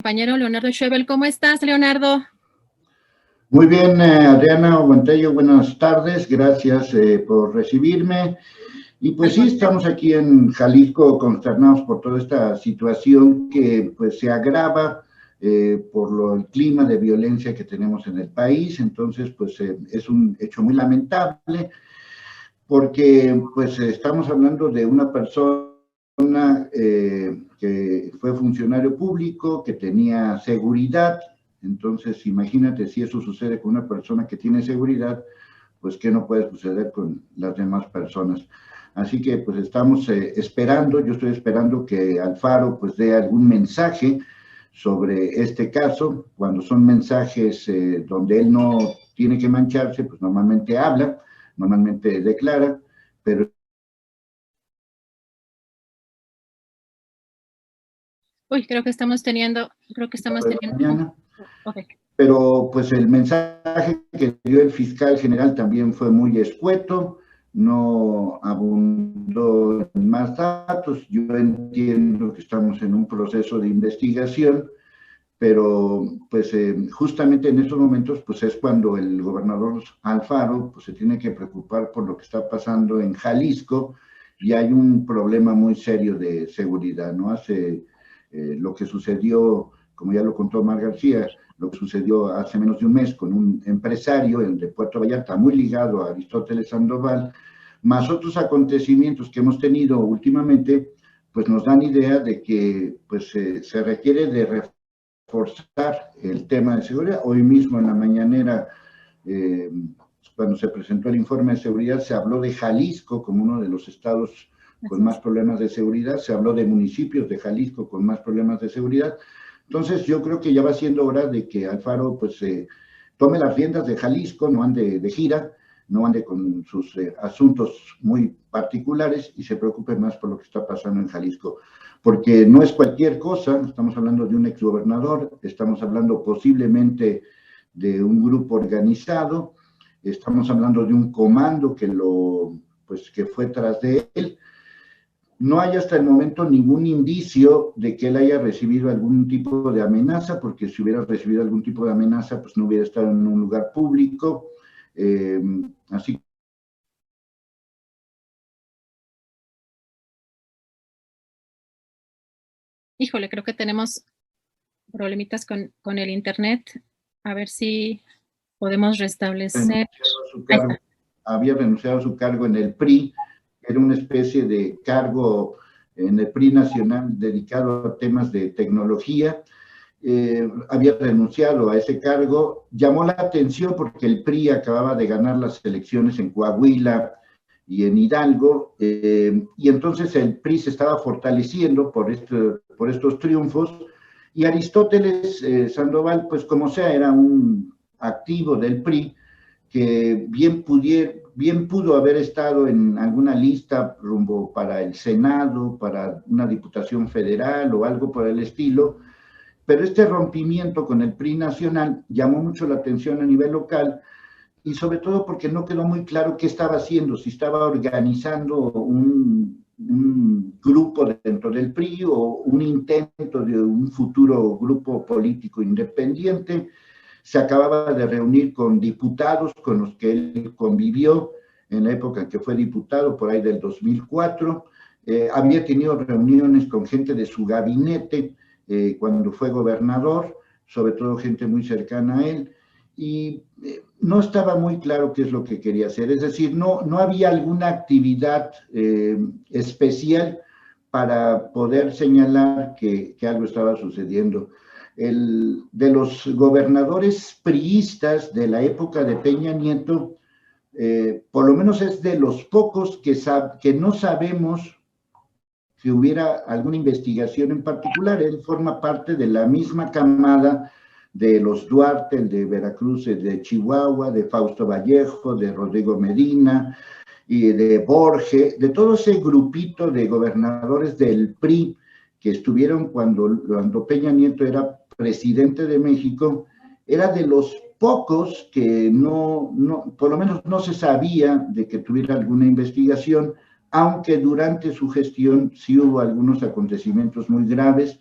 Compañero Leonardo Schwebel. ¿Cómo estás, Leonardo? Muy bien, Adriana Huantello, buenas tardes, gracias por recibirme. Y pues sí, estamos aquí en Jalisco consternados por toda esta situación que pues se agrava por el clima de violencia que tenemos en el país. Entonces, pues es un hecho muy lamentable porque pues estamos hablando de una persona que fue funcionario público, que tenía seguridad. Entonces, imagínate si eso sucede con una persona que tiene seguridad, pues qué no puede suceder con las demás personas. Así que pues estamos esperando, yo estoy esperando que Alfaro pues dé algún mensaje sobre este caso. Cuando son mensajes donde él no tiene que mancharse, pues normalmente habla, normalmente declara, pero... Uy, creo que estamos teniendo... Mañana. Okay. Pero pues el mensaje que dio el fiscal general también fue muy escueto, no abundó en más datos. Yo entiendo que estamos en un proceso de investigación, pero pues justamente en estos momentos pues es cuando el gobernador Alfaro pues se tiene que preocupar por lo que está pasando en Jalisco, y hay un problema muy serio de seguridad, ¿no? Hace lo que sucedió, como ya lo contó Mar García, lo que sucedió hace menos de un mes con un empresario, el de Puerto Vallarta, muy ligado a Aristóteles Sandoval, más otros acontecimientos que hemos tenido últimamente, pues nos dan idea de que pues se requiere de reforzar el tema de seguridad. Hoy mismo en la mañanera, cuando se presentó el informe de seguridad, se habló de Jalisco como uno de los estados con más problemas de seguridad, se habló de municipios de Jalisco con más problemas de seguridad. Entonces yo creo que ya va siendo hora de que Alfaro pues tome las riendas de Jalisco, no ande de gira, no ande con sus asuntos muy particulares y se preocupe más por lo que está pasando en Jalisco, porque no es cualquier cosa. Estamos hablando de un exgobernador, estamos hablando posiblemente de un grupo organizado, estamos hablando de un comando que fue tras de él. No hay hasta el momento ningún indicio de que él haya recibido algún tipo de amenaza, porque si hubiera recibido algún tipo de amenaza, pues no hubiera estado en un lugar público. Así. Híjole, creo que tenemos problemitas con el internet. A ver si podemos restablecer. Había renunciado a su cargo en el PRI, era una especie de cargo en el PRI nacional dedicado a temas de tecnología. Había renunciado a ese cargo. Llamó la atención porque el PRI acababa de ganar las elecciones en Coahuila y en Hidalgo, y entonces el PRI se estaba fortaleciendo por estos triunfos, y Aristóteles Sandoval, pues como sea, era un activo del PRI que bien pudo haber estado en alguna lista rumbo para el Senado, para una diputación federal o algo por el estilo, pero este rompimiento con el PRI nacional llamó mucho la atención a nivel local, y sobre todo porque no quedó muy claro qué estaba haciendo, si estaba organizando un grupo dentro del PRI o un intento de un futuro grupo político independiente. Se acababa de reunir con diputados con los que él convivió en la época en que fue diputado, por ahí del 2004. Había tenido reuniones con gente de su gabinete cuando fue gobernador, sobre todo gente muy cercana a él, y no estaba muy claro qué es lo que quería hacer. Es decir, no había alguna actividad especial para poder señalar que algo estaba sucediendo. De los gobernadores priistas de la época de Peña Nieto, por lo menos es de los pocos que no sabemos si hubiera alguna investigación en particular. Él forma parte de la misma camada de los Duarte, el de Veracruz, el de Chihuahua, de Fausto Vallejo, de Rodrigo Medina y de Borges, de todo ese grupito de gobernadores del PRI que estuvieron cuando Peña Nieto era presidente de México. Era de los pocos que por lo menos no se sabía de que tuviera alguna investigación, aunque durante su gestión sí hubo algunos acontecimientos muy graves.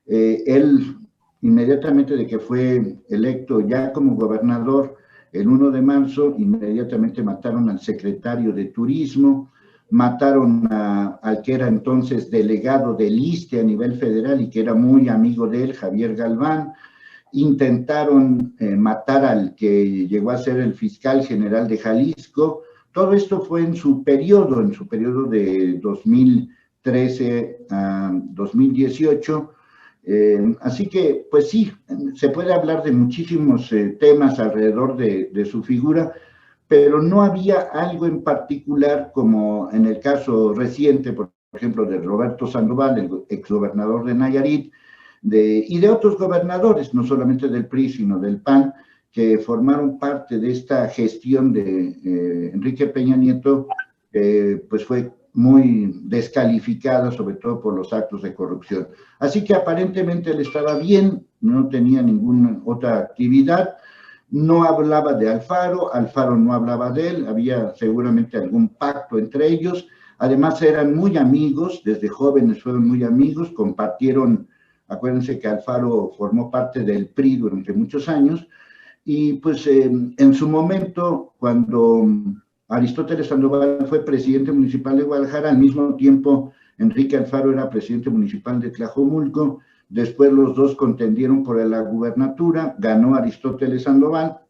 Él inmediatamente de que fue electo ya como gobernador el 1 de marzo, inmediatamente mataron al secretario de Turismo, mataron al que era entonces delegado del ISSSTE a nivel federal y que era muy amigo de él, Javier Galván. Intentaron matar al que llegó a ser el fiscal general de Jalisco. Todo esto fue en su periodo de 2013 a 2018. Así que, pues sí, se puede hablar de muchísimos temas alrededor de su figura, pero no había algo en particular como en el caso reciente, por ejemplo, de Roberto Sandoval, el exgobernador de Nayarit, y de otros gobernadores, no solamente del PRI, sino del PAN, que formaron parte de esta gestión de Enrique Peña Nieto, pues fue muy descalificada, sobre todo por los actos de corrupción. Así que aparentemente él estaba bien, no tenía ninguna otra actividad, no hablaba de Alfaro, Alfaro no hablaba de él, había seguramente algún pacto entre ellos, además eran muy amigos, desde jóvenes fueron muy amigos, compartieron, acuérdense que Alfaro formó parte del PRI durante muchos años, y pues en su momento, cuando Aristóteles Sandoval fue presidente municipal de Guadalajara, al mismo tiempo Enrique Alfaro era presidente municipal de Tlajomulco, después los dos contendieron por la gubernatura, ganó Aristóteles Sandoval,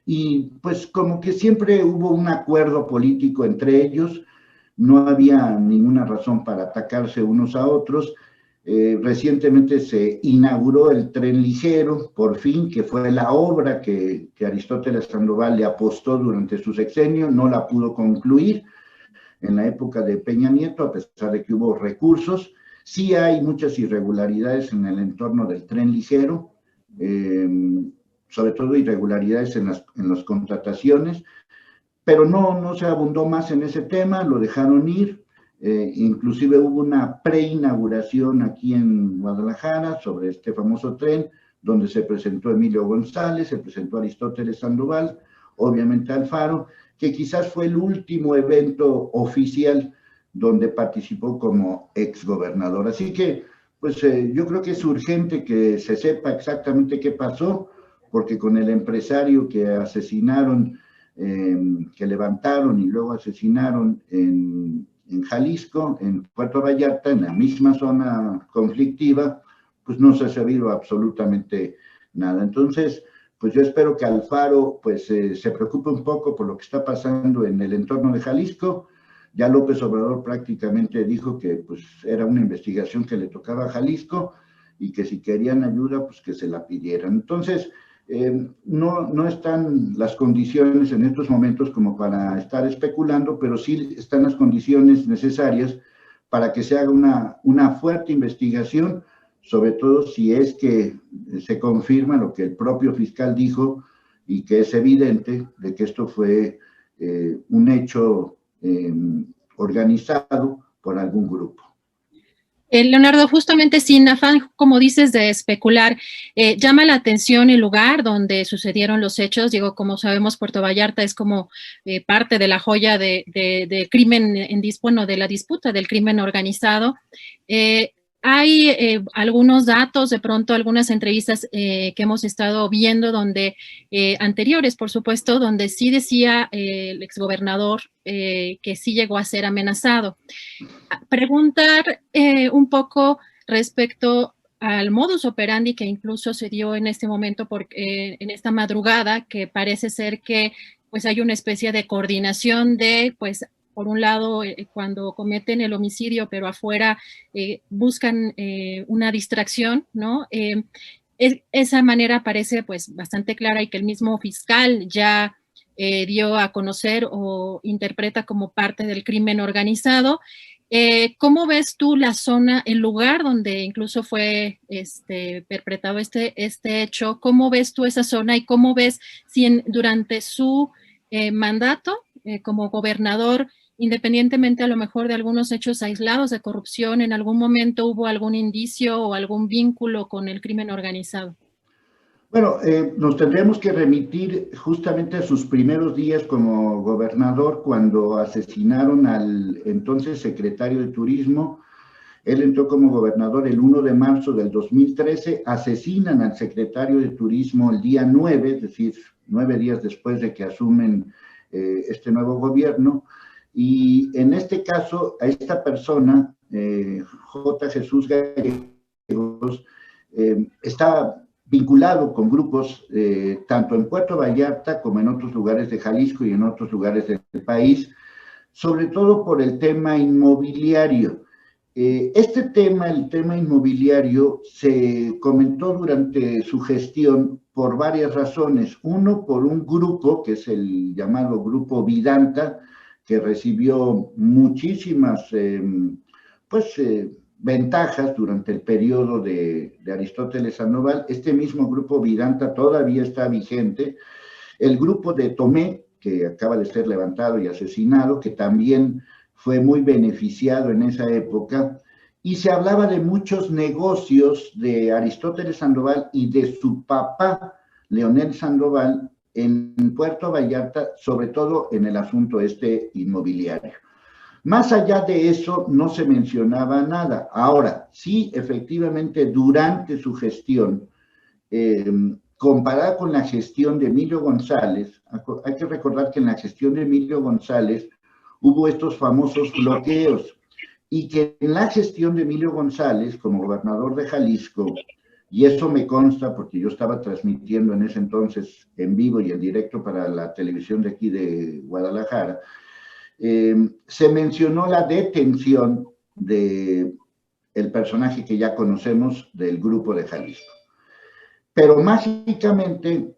y pues como que siempre hubo un acuerdo político entre ellos, no había ninguna razón para atacarse unos a otros. Recientemente se inauguró el tren ligero, por fin, que fue la obra que Aristóteles Sandoval le apostó durante su sexenio, no la pudo concluir en la época de Peña Nieto, a pesar de que hubo recursos. Sí hay muchas irregularidades en el entorno del tren ligero, sobre todo irregularidades en las contrataciones, pero no se abundó más en ese tema, lo dejaron ir. Inclusive hubo una preinauguración aquí en Guadalajara sobre este famoso tren, donde se presentó Emilio González, se presentó Aristóteles Sandoval, obviamente Alfaro, que quizás fue el último evento oficial donde participó como exgobernador. Así que, pues yo creo que es urgente que se sepa exactamente qué pasó, porque con el empresario que asesinaron, que levantaron y luego asesinaron en Jalisco, en Puerto Vallarta, en la misma zona conflictiva, pues no se ha sabido absolutamente nada. Entonces, pues yo espero que Alfaro pues se preocupe un poco por lo que está pasando en el entorno de Jalisco. Ya López Obrador prácticamente dijo que pues era una investigación que le tocaba a Jalisco y que si querían ayuda, pues que se la pidieran. Entonces, no están las condiciones en estos momentos como para estar especulando, pero sí están las condiciones necesarias para que se haga una fuerte investigación, sobre todo si es que se confirma lo que el propio fiscal dijo y que es evidente de que esto fue un hecho organizado por algún grupo. Leonardo, justamente sin afán, como dices, de especular, llama la atención el lugar donde sucedieron los hechos. Digo, como sabemos, Puerto Vallarta es como parte de la joya de crimen bueno, de la disputa del crimen organizado. Hay algunos datos, de pronto algunas entrevistas que hemos estado viendo donde, anteriores por supuesto, donde sí decía el exgobernador que sí llegó a ser amenazado. Preguntar un poco respecto al modus operandi que incluso se dio en este momento, en esta madrugada, que parece ser que pues hay una especie de coordinación de, pues, por un lado, cuando cometen el homicidio, pero afuera buscan una distracción, ¿no? Esa manera parece pues bastante clara y que el mismo fiscal ya dio a conocer o interpreta como parte del crimen organizado. ¿Cómo ves tú la zona, el lugar donde incluso fue perpetrado este hecho? ¿Cómo ves tú esa zona y cómo ves si durante su mandato como gobernador, independientemente a lo mejor de algunos hechos aislados de corrupción, en algún momento hubo algún indicio o algún vínculo con el crimen organizado? Bueno, nos tendremos que remitir justamente a sus primeros días como gobernador, cuando asesinaron al entonces secretario de Turismo, Él entró como gobernador el 1 de marzo del 2013, asesinan al secretario de Turismo el día 9, es decir, 9 días después de que asumen este nuevo gobierno, y en este caso, a esta persona, J. Jesús Gallegos, está vinculado con grupos tanto en Puerto Vallarta como en otros lugares de Jalisco y en otros lugares del país, sobre todo por el tema inmobiliario. Este tema, el tema inmobiliario, se comentó durante su gestión por varias razones. Uno, por un grupo, que es el llamado Grupo Vidanta, que recibió muchísimas ventajas durante el periodo de Aristóteles Sandoval. Este mismo Grupo Vidanta todavía está vigente. El grupo de Tomé, que acaba de ser levantado y asesinado, que también fue muy beneficiado en esa época, y se hablaba de muchos negocios de Aristóteles Sandoval y de su papá, Leonel Sandoval, en Puerto Vallarta, sobre todo en el asunto inmobiliario. Más allá de eso, no se mencionaba nada. Ahora, sí, efectivamente, durante su gestión, comparada con la gestión de Emilio González, hay que recordar que en la gestión de Emilio González hubo estos famosos bloqueos, y que en la gestión de Emilio González, como gobernador de Jalisco, y eso me consta porque yo estaba transmitiendo en ese entonces en vivo y en directo para la televisión de aquí de Guadalajara, se mencionó la detención del personaje que ya conocemos del Grupo de Jalisco. Pero mágicamente,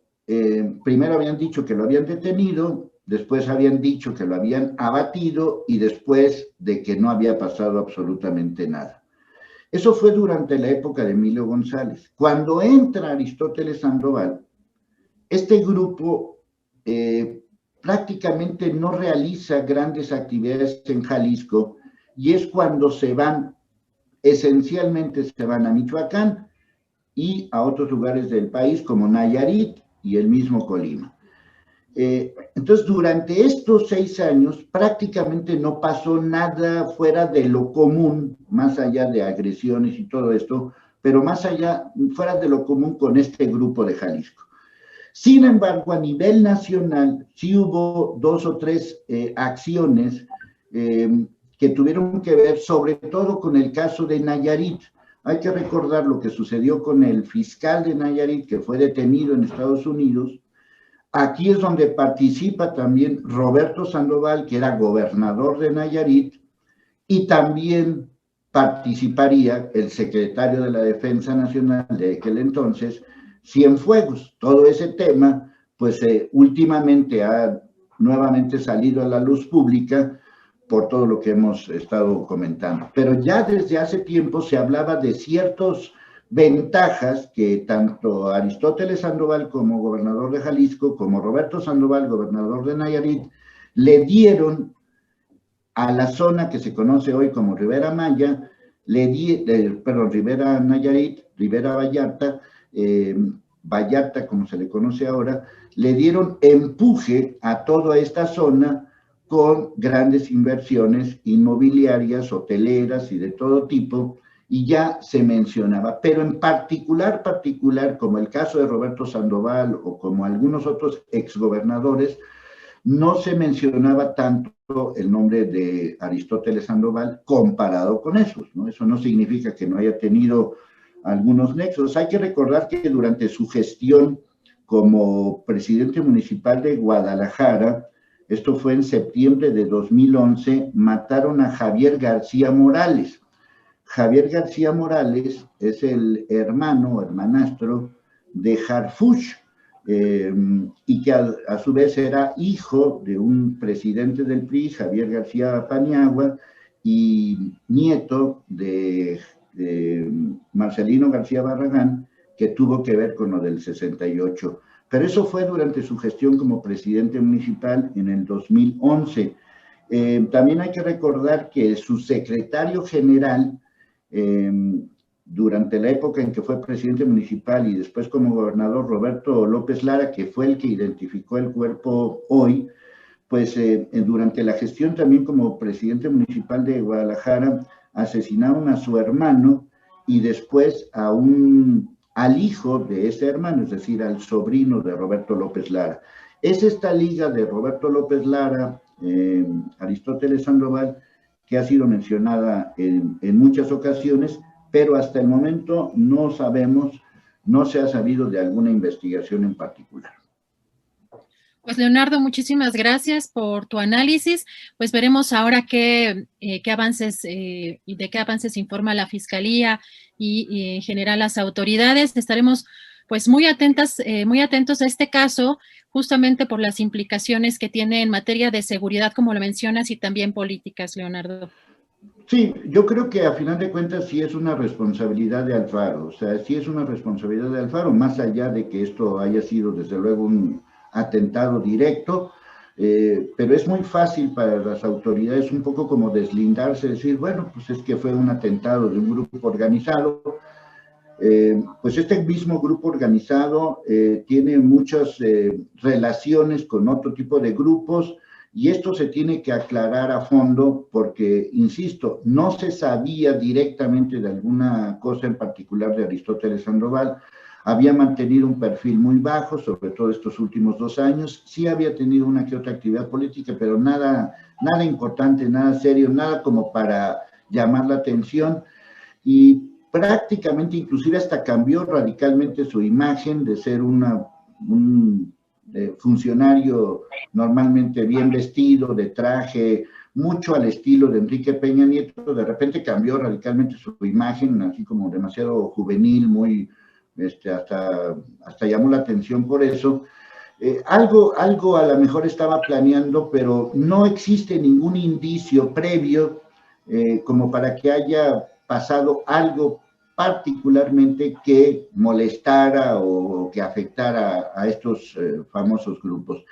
primero habían dicho que lo habían detenido, después habían dicho que lo habían abatido y después de que no había pasado absolutamente nada. Eso fue durante la época de Emilio González. Cuando entra Aristóteles Sandoval, este grupo prácticamente no realiza grandes actividades en Jalisco, y es cuando esencialmente se van a Michoacán y a otros lugares del país como Nayarit y el mismo Colima. Entonces, durante estos 6 años prácticamente no pasó nada fuera de lo común, más allá de agresiones y todo esto, pero más allá, fuera de lo común con este Grupo de Jalisco. Sin embargo, a nivel nacional sí hubo 2 o 3 acciones que tuvieron que ver sobre todo con el caso de Nayarit. Hay que recordar lo que sucedió con el fiscal de Nayarit, que fue detenido en Estados Unidos. Aquí es donde participa también Roberto Sandoval, que era gobernador de Nayarit, y también participaría el secretario de la Defensa Nacional de aquel entonces, Cienfuegos. Todo ese tema, pues últimamente ha nuevamente salido a la luz pública por todo lo que hemos estado comentando. Pero ya desde hace tiempo se hablaba de ciertas ventajas que tanto Aristóteles Sandoval como gobernador de Jalisco, como Roberto Sandoval, gobernador de Nayarit, le dieron a la zona que se conoce hoy como Ribera Maya, Ribera Nayarit, Ribera Vallarta, Vallarta como se le conoce ahora, le dieron empuje a toda esta zona con grandes inversiones inmobiliarias, hoteleras y de todo tipo, y ya se mencionaba, pero en particular, como el caso de Roberto Sandoval o como algunos otros exgobernadores, no se mencionaba tanto el nombre de Aristóteles Sandoval comparado con esos, ¿no? Eso no significa que no haya tenido algunos nexos. Hay que recordar que durante su gestión como presidente municipal de Guadalajara, esto fue en septiembre de 2011, mataron a Javier García Morales. Javier García Morales es el hermanastro de Harfuch, y que a su vez era hijo de un presidente del PRI, Javier García Paniagua, y nieto de Marcelino García Barragán, que tuvo que ver con lo del 68. Pero eso fue durante su gestión como presidente municipal en el 2011. También hay que recordar que su secretario general, durante la época en que fue presidente municipal y después como gobernador, Roberto López Lara, que fue el que identificó el cuerpo hoy, pues durante la gestión también como presidente municipal de Guadalajara, asesinaron a su hermano y después al hijo de ese hermano, es decir, al sobrino de Roberto López Lara. Es esta liga de Roberto López Lara, Aristóteles Sandoval, que ha sido mencionada en muchas ocasiones, pero hasta el momento no sabemos, no se ha sabido de alguna investigación en particular. Pues Leonardo, muchísimas gracias por tu análisis. Pues veremos ahora qué avances y de qué avances informa la Fiscalía y en general las autoridades. Estaremos pues muy atentos a este caso, justamente por las implicaciones que tiene en materia de seguridad, como lo mencionas, y también políticas, Leonardo. Sí, yo creo que a final de cuentas sí es una responsabilidad de Alfaro, o sea, sí es una responsabilidad de Alfaro, más allá de que esto haya sido desde luego un atentado directo, pero es muy fácil para las autoridades un poco como deslindarse, decir, bueno, pues es que fue un atentado de un grupo organizado. Pues este mismo grupo organizado tiene muchas relaciones con otro tipo de grupos y esto se tiene que aclarar a fondo porque, insisto, no se sabía directamente de alguna cosa en particular de Aristóteles Sandoval. Había mantenido un perfil muy bajo, sobre todo estos últimos 2 años. Sí había tenido una que otra actividad política, pero nada importante, nada serio, nada como para llamar la atención. Y prácticamente, inclusive hasta cambió radicalmente su imagen de ser un funcionario normalmente bien vestido, de traje, mucho al estilo de Enrique Peña Nieto. De repente cambió radicalmente su imagen, así como demasiado juvenil, muy... hasta llamó la atención por eso. Algo a lo mejor estaba planeando, pero no existe ningún indicio previo como para que haya pasado algo particularmente que molestara o que afectara a estos famosos grupos.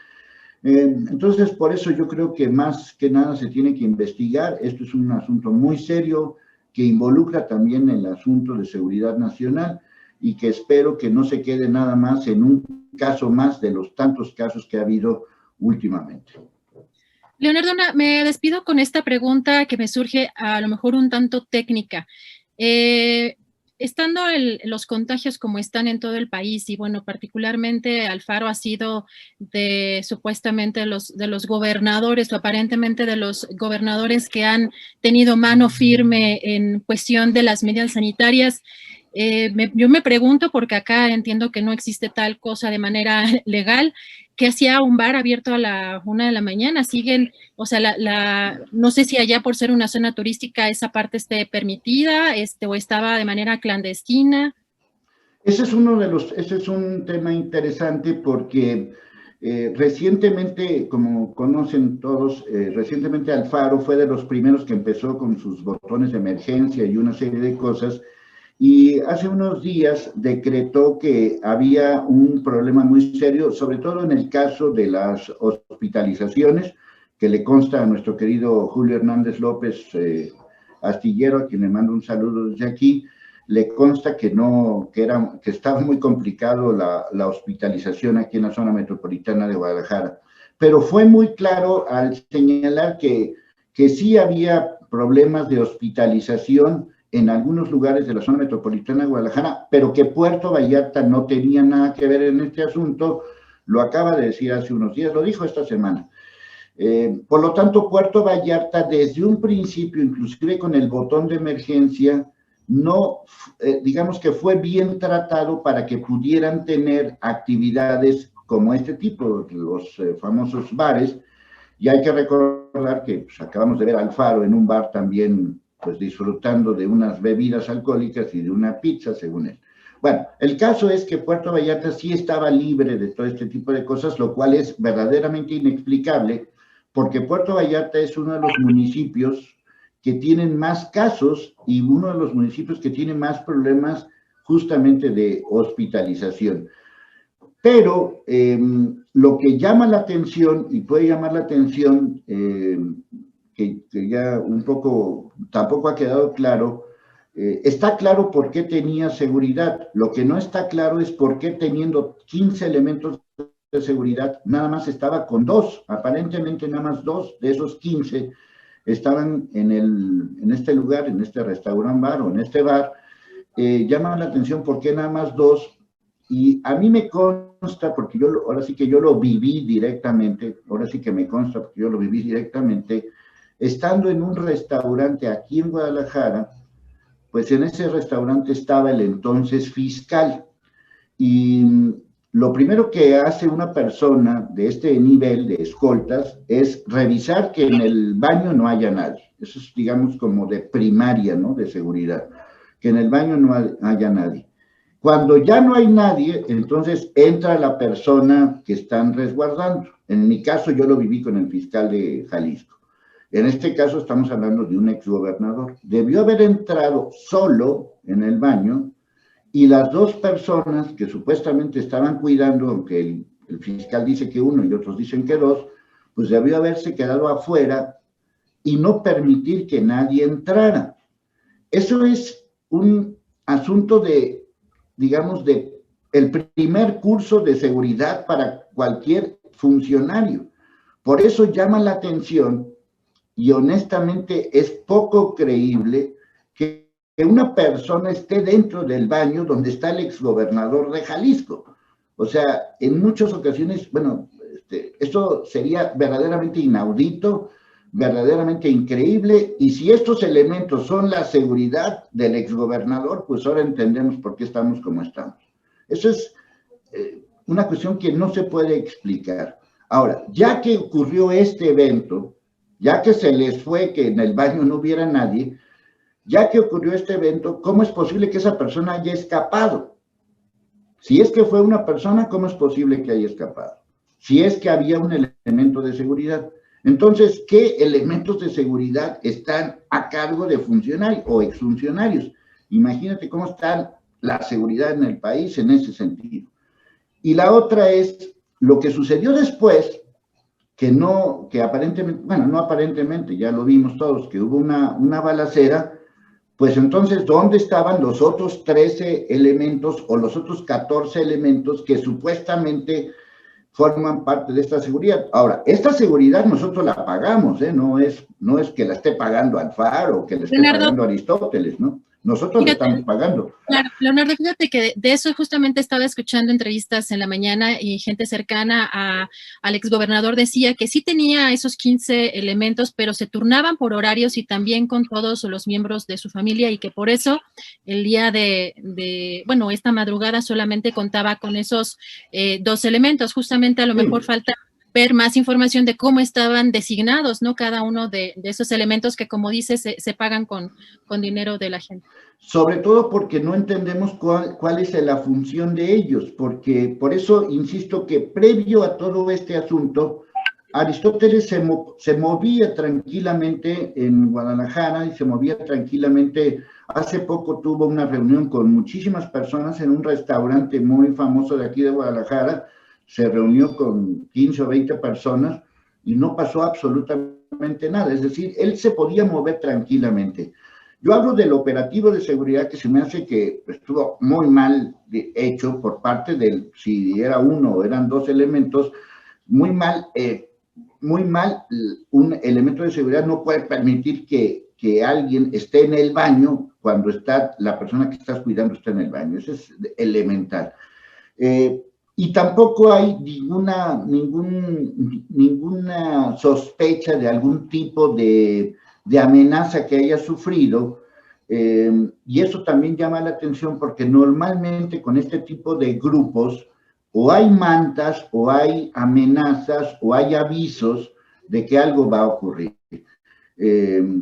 Entonces, por eso yo creo que más que nada se tiene que investigar. Esto es un asunto muy serio que involucra también el asunto de seguridad nacional y que espero que no se quede nada más en un caso más de los tantos casos que ha habido últimamente. Leonardo, me despido con esta pregunta que me surge a lo mejor un tanto técnica. Estando los contagios como están en todo el país y bueno, particularmente Alfaro ha sido supuestamente de los gobernadores o aparentemente de los gobernadores que han tenido mano firme en cuestión de las medidas sanitarias. Yo me pregunto, porque acá entiendo que no existe tal cosa de manera legal, ¿qué hacía un bar abierto a la 1 de la mañana? Siguen, o sea, no sé si allá por ser una zona turística esa parte esté permitida, o estaba de manera clandestina. Ese es un tema interesante porque recientemente, como conocen todos, recientemente Alfaro fue de los primeros que empezó con sus botones de emergencia y una serie de cosas. Y hace unos días decretó que había un problema muy serio, sobre todo en el caso de las hospitalizaciones, que le consta a nuestro querido Julio Hernández López Astillero, a quien le mando un saludo desde aquí, le consta que estaba muy complicado la hospitalización aquí en la zona metropolitana de Guadalajara. Pero fue muy claro al señalar que sí había problemas de hospitalización en algunos lugares de la zona metropolitana de Guadalajara, pero que Puerto Vallarta no tenía nada que ver en este asunto. Lo acaba de decir hace unos días, lo dijo esta semana. Por lo tanto, Puerto Vallarta desde un principio, inclusive con el botón de emergencia, no, digamos que fue bien tratado para que pudieran tener actividades como este tipo, los famosos bares. Y hay que recordar que pues, acabamos de ver a Alfaro en un bar también, pues disfrutando de unas bebidas alcohólicas y de una pizza, según él. Bueno, el caso es que Puerto Vallarta sí estaba libre de todo este tipo de cosas, lo cual es verdaderamente inexplicable, porque Puerto Vallarta es uno de los municipios que tienen más casos y uno de los municipios que tiene más problemas justamente de hospitalización. Pero lo que llama la atención, y puede llamar la atención, que ya un poco tampoco ha quedado claro, está claro por qué tenía seguridad. Lo que no está claro es por qué teniendo 15 elementos de seguridad, nada más estaba con 2, aparentemente nada más 2 de esos 15 estaban en este lugar, en este restaurant bar o en este bar. Llama la atención por qué nada más dos, y a mí me consta, porque ahora sí que yo lo viví directamente, ahora sí que me consta porque yo lo viví directamente, estando en un restaurante aquí en Guadalajara. Pues en ese restaurante estaba el entonces fiscal, y lo primero que hace una persona de este nivel de escoltas es revisar que en el baño no haya nadie. Eso es, digamos, como de primaria, ¿no? De seguridad, que en el baño no haya nadie. Cuando ya no hay nadie, entonces entra la persona que están resguardando. En mi caso, yo lo viví con el fiscal de Jalisco. En este caso estamos hablando de un exgobernador. Debió haber entrado solo en el baño, y las dos personas que supuestamente estaban cuidando, aunque el fiscal dice que uno y otros dicen que dos, pues debió haberse quedado afuera y no permitir que nadie entrara. Eso es un asunto de, digamos, de el primer curso de seguridad para cualquier funcionario. Por eso llama la atención, y honestamente es poco creíble que una persona esté dentro del baño donde está el exgobernador de Jalisco. O sea, en muchas ocasiones, bueno, esto sería verdaderamente inaudito, verdaderamente increíble, y si estos elementos son la seguridad del exgobernador, pues ahora entendemos por qué estamos como estamos. Eso es una cuestión que no se puede explicar. Ahora, ya que ocurrió este evento, ya que se les fue que en el baño no hubiera nadie, ya que ocurrió este evento, ¿cómo es posible que esa persona haya escapado? Si es que fue una persona, ¿cómo es posible que haya escapado? Si es que había un elemento de seguridad. Entonces, ¿qué elementos de seguridad están a cargo de funcionarios o exfuncionarios? Imagínate cómo está la seguridad en el país en ese sentido. Y la otra es lo que sucedió después, que aparentemente, bueno, no aparentemente, ya lo vimos todos, que hubo una balacera. Pues entonces, ¿dónde estaban los otros 13 elementos o los otros 14 elementos que supuestamente forman parte de esta seguridad? Ahora, esta seguridad nosotros la pagamos, no es que la esté pagando Alfaro o que la esté pagando Aristóteles, ¿no? Nosotros la estamos pagando. Claro, Leonardo, fíjate que de eso justamente estaba escuchando entrevistas en la mañana, y gente cercana al exgobernador decía que sí tenía esos 15 elementos, pero se turnaban por horarios y también con todos los miembros de su familia, y que por eso el día bueno, esta madrugada solamente contaba con esos 2 elementos. Justamente a lo mejor falta ver más información de cómo estaban designados, ¿no? Cada uno de esos elementos que, como dices, se pagan con dinero de la gente. Sobre todo porque no entendemos cuál es la función de ellos, porque por eso insisto que previo a todo este asunto, Aristóteles se movía tranquilamente en Guadalajara y se movía tranquilamente. Hace poco tuvo una reunión con muchísimas personas en un restaurante muy famoso de aquí de Guadalajara. Se reunió con 15 o 20 personas y no pasó absolutamente nada. Es decir, él se podía mover tranquilamente. Yo hablo del operativo de seguridad, que se me hace que estuvo muy mal hecho por parte del, si era uno o eran 2 elementos, muy mal. Un elemento de seguridad no puede permitir que alguien esté en el baño cuando está la persona que estás cuidando está en el baño. Eso es elemental. Y tampoco hay ninguna sospecha de algún tipo de amenaza que haya sufrido, y eso también llama la atención porque normalmente con este tipo de grupos o hay mantas o hay amenazas o hay avisos de que algo va a ocurrir,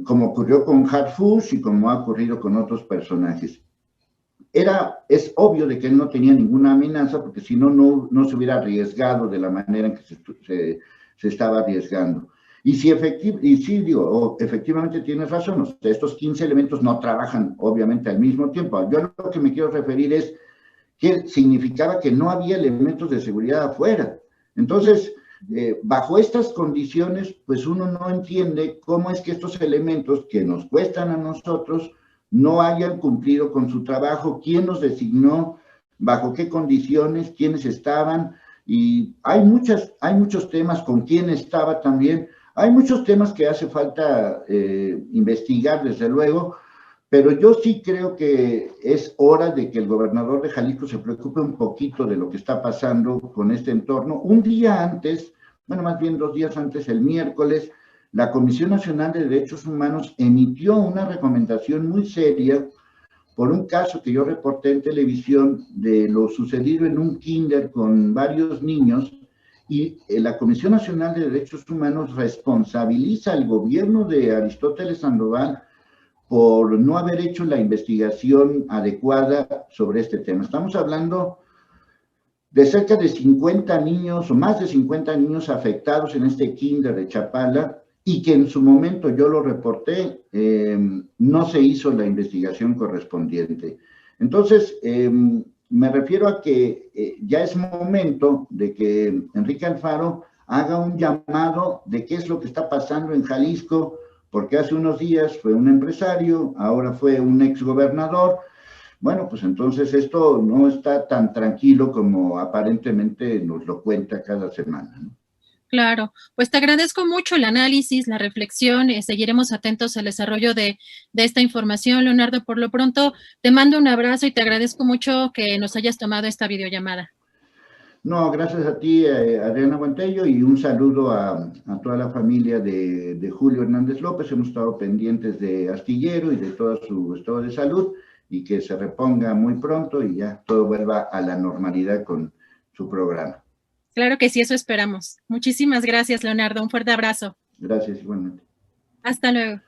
como ocurrió con Harfush y como ha ocurrido con otros personajes. Es obvio de que él no tenía ninguna amenaza, porque si no, no se hubiera arriesgado de la manera en que se estaba arriesgando. Y sí, efectivamente tienes razón, o sea, estos 15 elementos no trabajan obviamente al mismo tiempo. Yo lo que me quiero referir es que significaba que no había elementos de seguridad afuera. Entonces, bajo estas condiciones, pues uno no entiende cómo es que estos elementos que nos cuestan a nosotros no hayan cumplido con su trabajo, quién los designó, bajo qué condiciones, quiénes estaban, y hay muchos temas con quién estaba también. Hay muchos temas que hace falta investigar, desde luego, pero yo sí creo que es hora de que el gobernador de Jalisco se preocupe un poquito de lo que está pasando con este entorno. Un día antes, bueno, más bien 2 días antes, el miércoles, la Comisión Nacional de Derechos Humanos emitió una recomendación muy seria por un caso que yo reporté en televisión de lo sucedido en un kinder con varios niños, y la Comisión Nacional de Derechos Humanos responsabiliza al gobierno de Aristóteles Sandoval por no haber hecho la investigación adecuada sobre este tema. Estamos hablando de cerca de 50 niños o más de 50 niños afectados en este kinder de Chapala, y que en su momento yo lo reporté, no se hizo la investigación correspondiente. Entonces, me refiero a que ya es momento de que Enrique Alfaro haga un llamado de qué es lo que está pasando en Jalisco, porque hace unos días fue un empresario, ahora fue un exgobernador. Bueno, pues entonces esto no está tan tranquilo como aparentemente nos lo cuenta cada semana, ¿no? Claro, pues te agradezco mucho el análisis, la reflexión, seguiremos atentos al desarrollo de esta información, Leonardo. Por lo pronto, te mando un abrazo y te agradezco mucho que nos hayas tomado esta videollamada. No, gracias a ti, Adriana Guantello, y un saludo a toda la familia de Julio Hernández López. Hemos estado pendientes de Astillero y de todo su estado de salud, y que se reponga muy pronto y ya todo vuelva a la normalidad con su programa. Claro que sí, eso esperamos. Muchísimas gracias, Leonardo. Un fuerte abrazo. Gracias, igualmente. Hasta luego.